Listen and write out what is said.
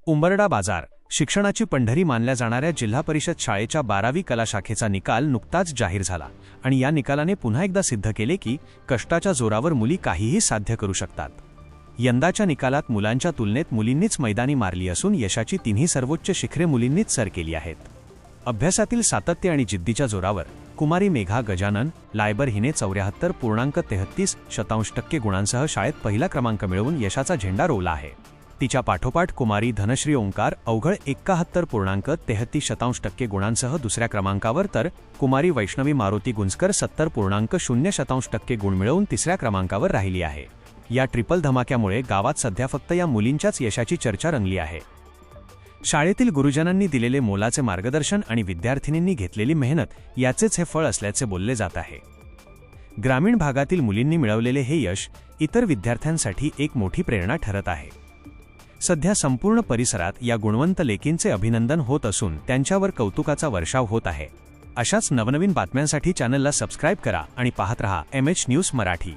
उंबरडा बाजार शिक्षणाची पंढरी मानल्या जाणाऱ्या जिल्हा परिषद शाळेच्या 12वी कला शाखेचा निकाल नुकताच जाहीर झाला आणि या निकालाने पुन्हा एकदा सिद्ध केले की कष्टाच्या जोरावर मुली काहीही साध्य करू शकतात। यंदाच्या निकालात मुलांच्या तुलनेत मुलींनीच मैदानी मारली असून यशाची तिन्ही सर्वोच्च शिखरे मुलींनीच सर केली आहेत। अभ्यासातील सातत्य आणि जिद्दीच्या जोरावर कुमारी मेघा गजानन लायबर हिने 74.33% गुणांसह शाळेत पहिला क्रमांक मिळवून यशाचा झेंडा रोवला आहे। तिच्या पाठोपाठ कुमारी धनश्री ओंकार अवघड 71.33% गुणांसह दुसऱ्या क्रमांकावर, तर कुमारी वैष्णवी मारुती गुंजकर 70.0% गुण मिळवून तिसऱ्या क्रमांकावर राहिली आहे। या ट्रिपल धमाक्यामुळे गावात सध्या फक्त या मुलींच्याच यशाची चर्चा रंगली आहे। शाळेतील गुरुजनांनी दिलेले मोलाचे मार्गदर्शन आणि विद्यार्थिनींनी घेतलेली मेहनत याचेच हे फळ असल्याचे बोलले जात आहे। ग्रामीण भागातील मुलींनी मिळवलेले हे यश इतर विद्यार्थ्यांसाठी एक मोठी प्रेरणा ठरत आहे। सध्या संपूर्ण परिसरात या गुणवंत लेकींचे अभिनंदन होत असून त्यांच्यावर कौतुकाचा वर्षाव होत आहे। अशाच नवनवीन बातम्यांसाठी चॅनलला सबस्क्राइब करा आणि पाहत रहा MH न्यूज मराठी।